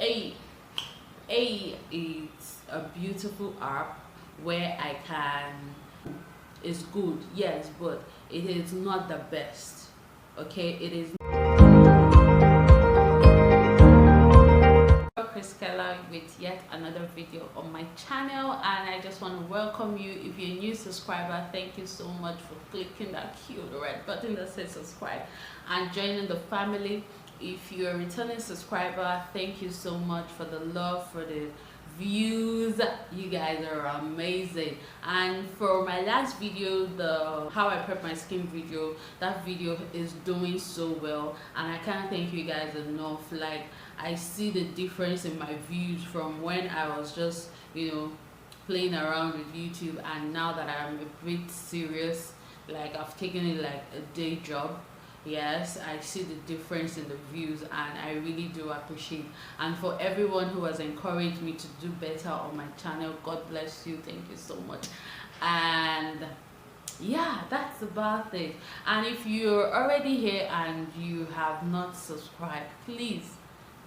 A is a beautiful app where I can. It's good, yes, but it is not the best. Okay, it is. Chris Keller with yet another video on my channel, and I just want to welcome you. If you're a new subscriber, thank you so much for clicking that cute red button that says subscribe and joining the family. If you're a returning subscriber, thank you so much for the love, for the views. You guys are amazing. And for my last video, the how I prep my skin video, that video is doing so well, and I can't thank you guys enough. Like, I see the difference in my views from when I was just, playing around with YouTube, and now that I'm a bit serious, like I've taken it like a day job. Yes, I see the difference in the views, and I really do appreciate. And for everyone who has encouraged me to do better on my channel, God bless you. Thank you so much. And yeah, that's about it. And if you're already here and you have not subscribed, please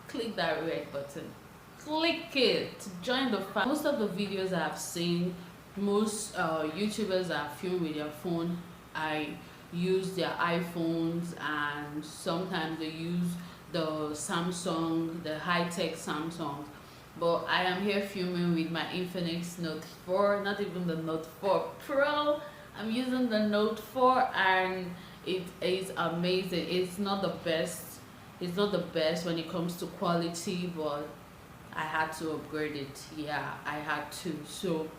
click that red button. Click it to join the family. Most of the videos I've seen, most YouTubers are filmed with their phone. I use their iPhones, and sometimes they use the Samsung, the high-tech Samsung, but I am here filming with my Infinix Note 4, not even the Note 4 Pro. I'm using the Note 4, and it is amazing. It's not the best when it comes to quality, but I had to upgrade it. Yeah, I had to. So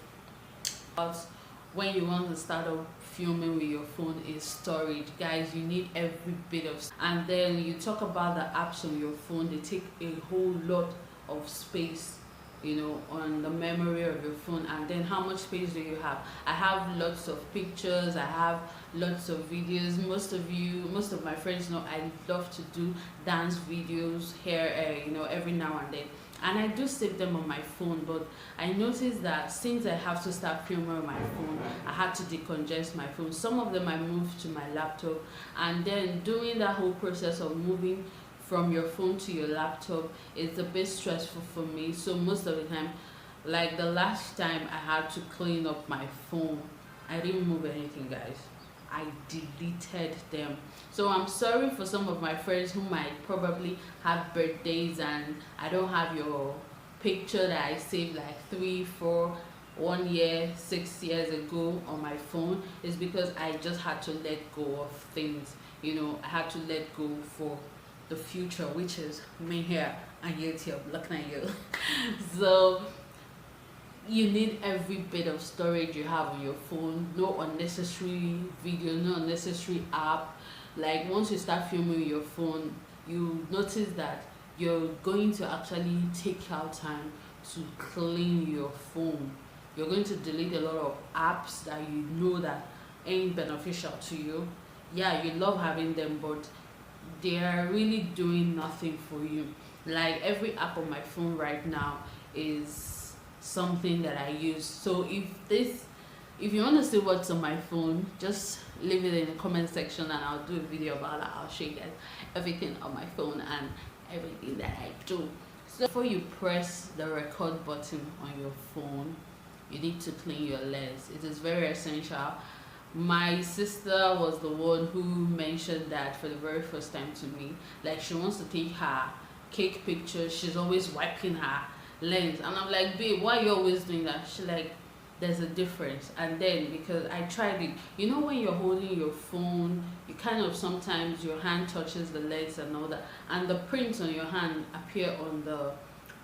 when you want to start up filming with your phone is storage, guys. You need every bit of. And then you talk about the apps on your phone, they take a whole lot of space, on the memory of your phone. And then how much space do you have? I have lots of pictures, I have lots of videos. Most of my friends know I love to do dance videos here, every now and then, and I do save them on my phone. But I noticed that since I have to start filming on my phone, I had to decongest my phone. Some of them I moved to my laptop, and then doing that whole process of moving from your phone to your laptop is a bit stressful for me. So most of the time, like the last time I had to clean up my phone, I didn't move anything, guys. I deleted them. So I'm sorry for some of my friends who might probably have birthdays and I don't have your picture that I saved like 3, 4, 1 year, 6 years ago on my phone. Is because I just had to let go of things. I had to let go for the future, which is me here and YouTube looking at you. So you need every bit of storage you have on your phone. No unnecessary video, no unnecessary app. Like, once you start filming with your phone, you notice that you're going to actually take out time to clean your phone. You're going to delete a lot of apps that you know that ain't beneficial to you. Yeah, you love having them, but they are really doing nothing for you. Like, every app on my phone right now is something that I use. So if you want to see what's on my phone, just leave it in the comment section and I'll do a video about that. I'll show you guys everything on my phone and everything that I do. So before you press the record button on your phone, you need to clean your lens. It is very essential. My sister was the one who mentioned that for the very first time to me. Like, she wants to take her cake pictures, she's always wiping her lens, and I'm like, babe, why are you always doing that? She's like, there's a difference. And then, because I tried it, when you're holding your phone, you kind of, sometimes your hand touches the lens and all that, and the prints on your hand appear on the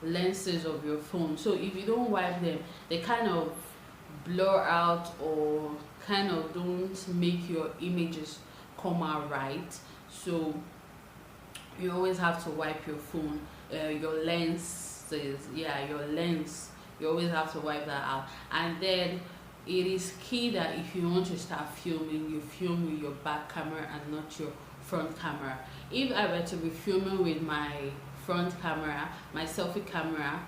lenses of your phone. So if you don't wipe them, they kind of blur out or kind of don't make your images come out right. So you always have to wipe your phone, your lenses, your lens, you always have to wipe that out. And then it is key that if you want to start filming, you film with your back camera and not your front camera. If I were to be filming with my front camera, my selfie camera,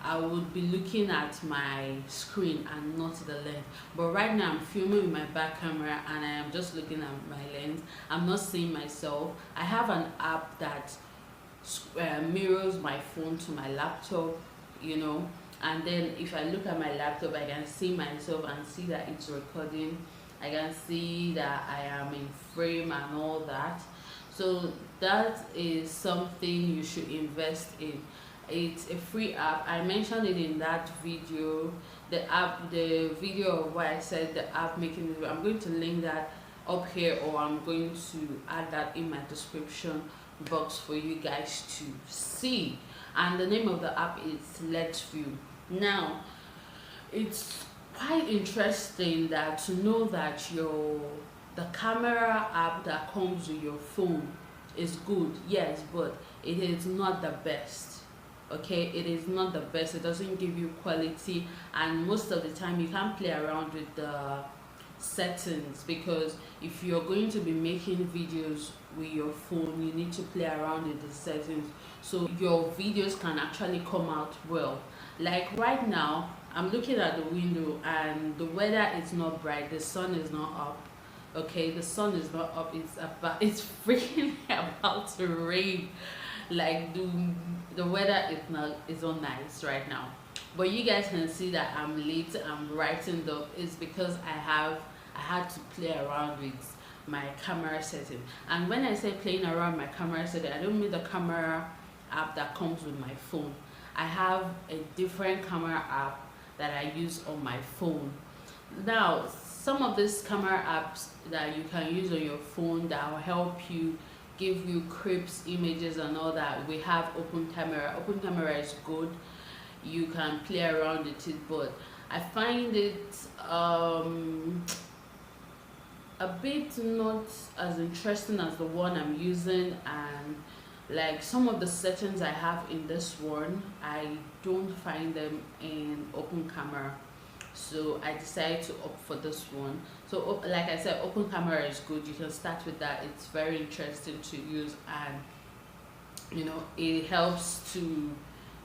I would be looking at my screen and not the lens. But right now I'm filming with my back camera and I am just looking at my lens. I'm not seeing myself. I have an app that mirrors my phone to my laptop, you know. And then if I look at my laptop, I can see myself and see that it's recording. I can see that I am in frame and all that. So that is something you should invest in. It's a free app. I mentioned it in that video, the video of what I said, the app making video. I'm going to link that up here, or I'm going to add that in my description box for you guys to see. And the name of the app is Let's View. Now, it's quite interesting that to know that the camera app that comes with your phone is good, yes, but it is not the best. Okay, it is not the best. It doesn't give you quality, and most of the time you can't play around with the settings, because if you're going to be making videos with your phone, you need to play around with the settings so your videos can actually come out well. Like right now, I'm looking at the window and the weather is not bright, the sun is not up. Okay, the sun is not up, it's freaking about to rain. Like the weather is not nice right now, but you guys can see that I'm late. I'm writing up. It's because I had to play around with my camera setting. And when I say playing around my camera setting, I don't mean the camera app that comes with my phone. I have a different camera app that I use on my phone. Now, some of these camera apps that you can use on your phone that will help you, give you crisp images and all that, we have open camera. Open camera is good, you can play around with it, but I find it a bit not as interesting as the one I'm using, and like some of the settings I have in this one, I don't find them in open camera. So I decided to opt for this one. So like I said, open camera is good, you can start with that. It's very interesting to use, and you know, it helps to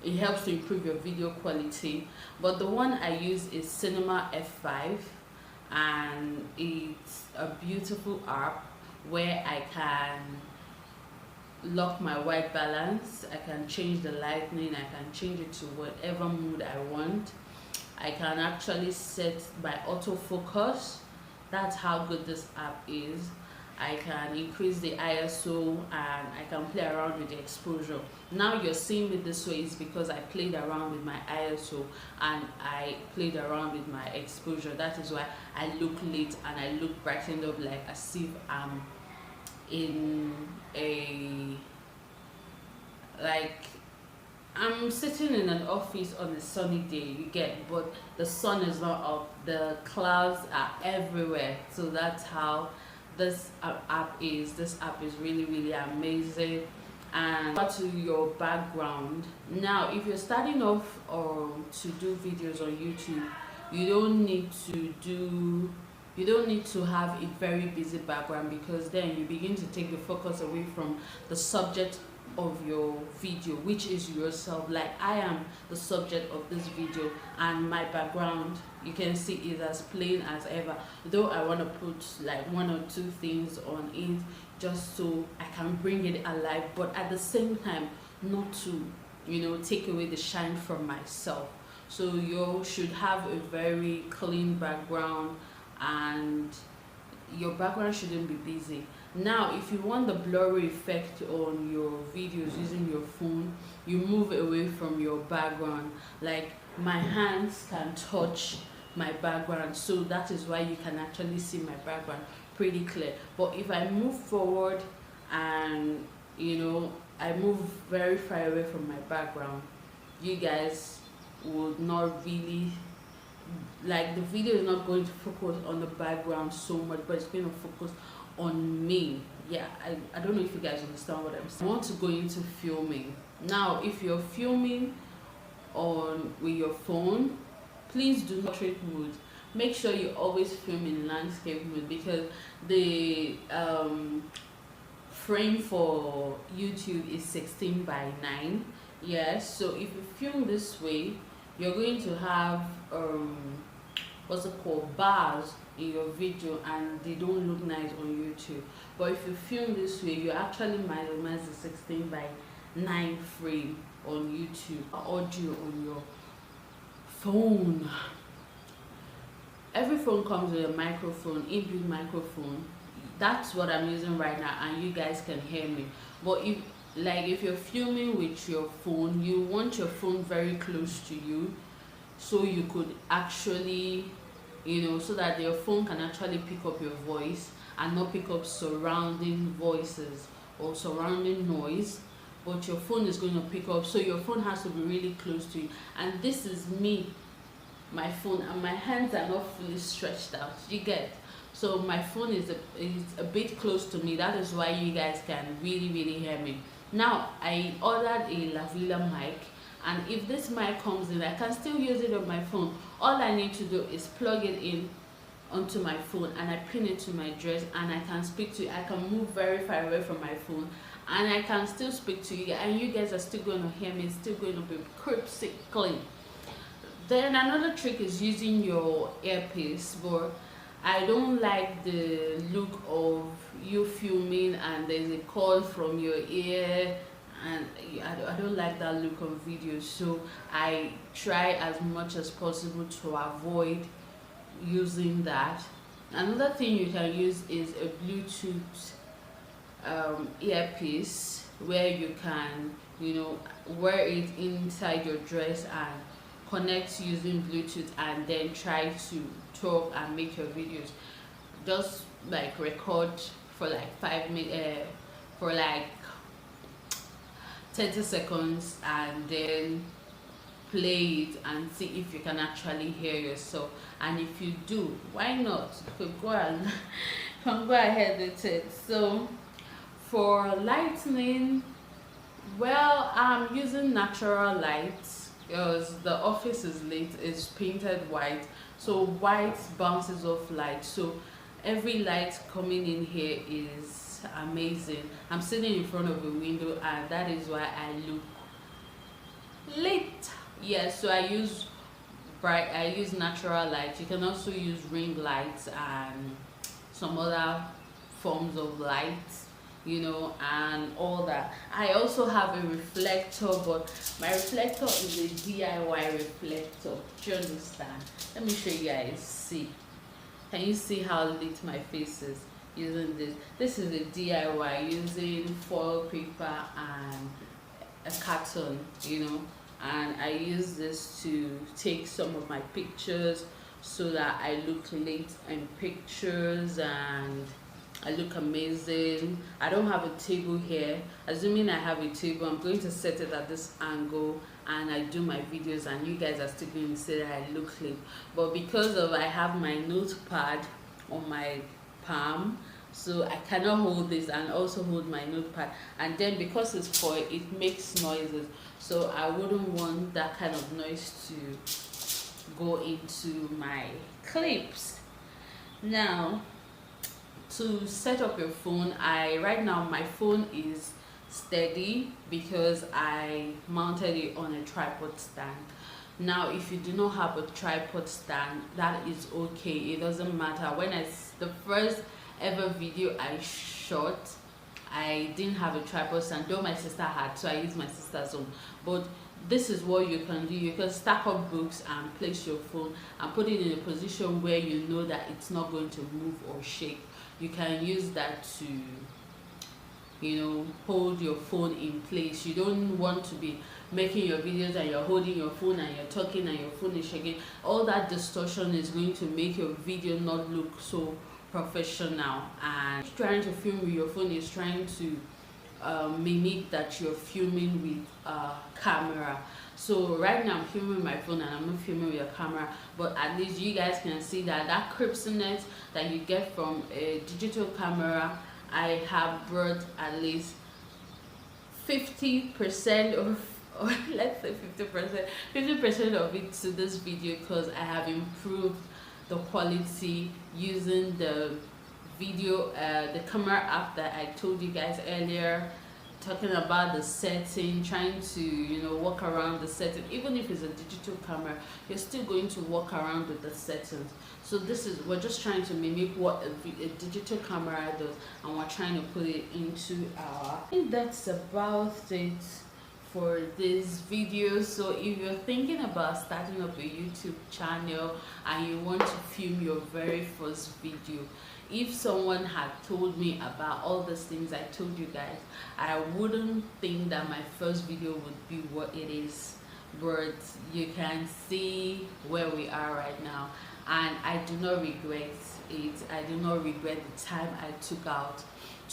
improve your video quality. But the one I use is Cinema F5, and it's a beautiful app where I can lock my white balance, I can change the lightning, I can change it to whatever mood I want. I can actually set my autofocus. That's how good this app is. I can increase the ISO and I can play around with the exposure. Now you're seeing me this way is because I played around with my ISO and I played around with my exposure. That is why I look lit and I look brightened up, like as if I'm in I'm sitting in an office on a sunny day, you get, but the sun is not up, the clouds are everywhere. So that's how this app is. This app is really amazing. And to your background. Now, if you're starting off to do videos on YouTube, you don't need to have a very busy background, because then you begin to take the focus away from the subject of your video, which is yourself. Like I am the subject of this video, and my background, you can see, is as plain as ever, though I want to put like one or two things on it just so I can bring it alive, but at the same time not to, you know, take away the shine from myself. So you should have a very clean background, and your background shouldn't be busy. Now, if you want the blurry effect on your videos using your phone, you move away from your background. Like my hands can touch my background, so that is why you can actually see my background pretty clear. But if I move forward and, you know, I move very far away from my background, you guys would not really, like, the video is not going to focus on the background so much, but it's going to focus on me. Yeah, I don't know if you guys understand what I'm saying. I want to go into filming. Now, if you're filming with your phone, please do not portrait mode. Make sure you always film in landscape mode, because the frame for YouTube is 16:9. Yes, so if you film this way, you're going to have what's it called, bars in your video, and they don't look nice on YouTube. But if you film this way, you actually minimize the 9 frame on YouTube. Audio on your phone. Every phone comes with a microphone, inbuilt microphone. That's what I'm using right now, and you guys can hear me. But if you're filming with your phone, you want your phone very close to you, so you could actually, so that your phone can actually pick up your voice and not pick up surrounding voices or surrounding noise, but your phone is going to pick up, so your phone has to be really close to you. And this is me, my phone, and my hands are not fully stretched out, you get. So my phone is a bit close to me. That is why you guys can really hear me. Now I ordered a lavalier mic, and if this mic comes in, I can still use it on my phone. All I need to do is plug it in onto my phone, and I pin it to my dress, and I can speak to you. I can move very far away from my phone, and I can still speak to you, and you guys are still going to hear me. It's still going to be crisp clean. Then another trick is using your earpiece, but I don't like the look of you filming and there's a call from your ear, and I don't like that look on video. So I try as much as possible to avoid using that. Another thing you can use is a Bluetooth earpiece, where you can wear it inside your dress and connect using Bluetooth, and then try to talk and make your videos. Just like record for like 5 minutes, for like 30 seconds, and then play it and see if you can actually hear yourself. And if you do, why not? You could go and can go ahead with it. So for lightning, well, I'm using natural lights because the office is lit, it's painted white, so white bounces off light, so every light coming in here is amazing. I'm sitting in front of a window, and that is why I look lit. Yes, so I use natural light. You can also use ring lights and some other forms of lights, and all that. I also have a reflector, but my reflector is a DIY reflector. Do you understand? Let me show you guys. See, can you see how lit my face is using this? This is a DIY using foil paper and a carton, and I use this to take some of my pictures so that I look lit in pictures and I look amazing. I don't have a table here. Assuming I have a table, I'm going to set it at this angle, and I do my videos, and you guys are still going to say that I look lit. But because of I have my notepad on my palm, so I cannot hold this and also hold my notepad, and then because it's foil, it makes noises, so I wouldn't want that kind of noise to go into my clips. Now, to set up your phone, right now my phone is steady because I mounted it on a tripod stand. Now if you do not have a tripod stand, that is okay, it doesn't matter. The first ever video I shot, I didn't have a tripod stand, though my sister had, so I used my sister's own. But this is what you can do. You can stack up books and place your phone and put it in a position where you know that it's not going to move or shake. You can use that to hold your phone in place. You don't want to be making your videos and you're holding your phone and you're talking and your phone is shaking. All that distortion is going to make your video not look so professional. And trying to film with your phone is trying to mimic that you're filming with a camera. So right now I'm filming my phone and I'm not filming with a camera, but at least you guys can see that crispness that you get from a digital camera. I have brought at least 50% of, or let's say 50% of it to this video, because I have improved the quality using the video, the camera app that I told you guys earlier. talking about the setting, trying to, you know, work around the setting. Even if it's a digital camera, you're still going to work around with the settings. So this is, we're just trying to mimic what a digital camera does, and we're trying to put it into our, I think that's about it for this video. So if you're thinking about starting up a YouTube channel and you want to film your very first video, if someone had told me about all these things I told you guys, I wouldn't think that my first video would be what it is. But you can see where we are right now, and I do not regret it. I do not regret the time I took out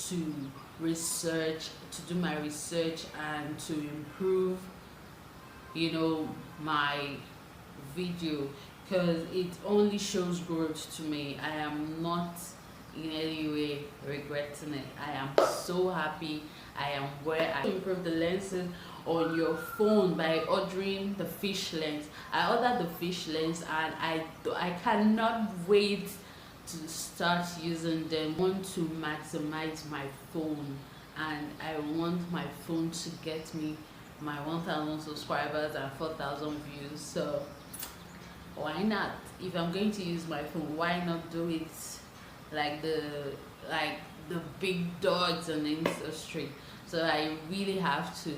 to research, to do my research, and to improve, you know, my video, because it only shows growth to me. I am not in any way regretting it. I am so happy. I am where I improve the lenses on your phone by ordering the fish lens. I ordered the fish lens, and I cannot wait to start using them. I want to maximize my phone, and I want my phone to get me my 1,000 subscribers and 4,000 views. So why not? If I'm going to use my phone, why not do it like the big dogs in the industry? So I really have to.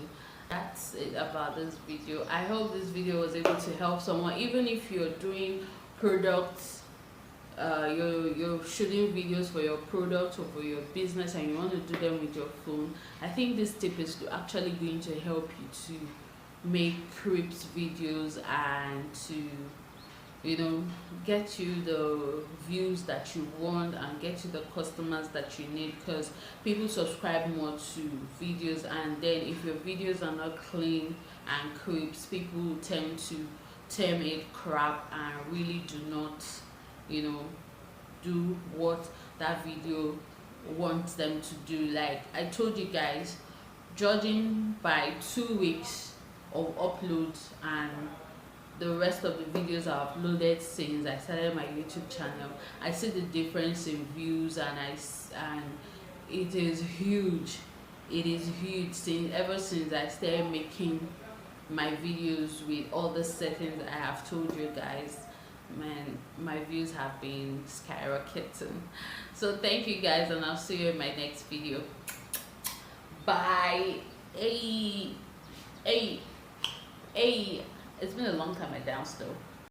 That's it about this video. I hope this video was able to help someone, even if you're doing products, you're shooting videos for your product or for your business, and you want to do them with your phone. I think this tip is actually going to help you to make creeps videos and to, you know, get you the views that you want and get you the customers that you need, because people subscribe more to videos, and then if your videos are not clean and creeps, people tend to term it crap and really do not, you know, do what that video wants them to do. Like I told you guys, judging by 2 weeks of uploads and the rest of the videos I uploaded since I started my YouTube channel, I see the difference in views, and it is huge. It is huge ever since I started making my videos with all the settings I have told you guys. Man, my views have been skyrocketing. So thank you guys, and I'll see you in my next video. Bye. Hey, it's been a long time I danced though.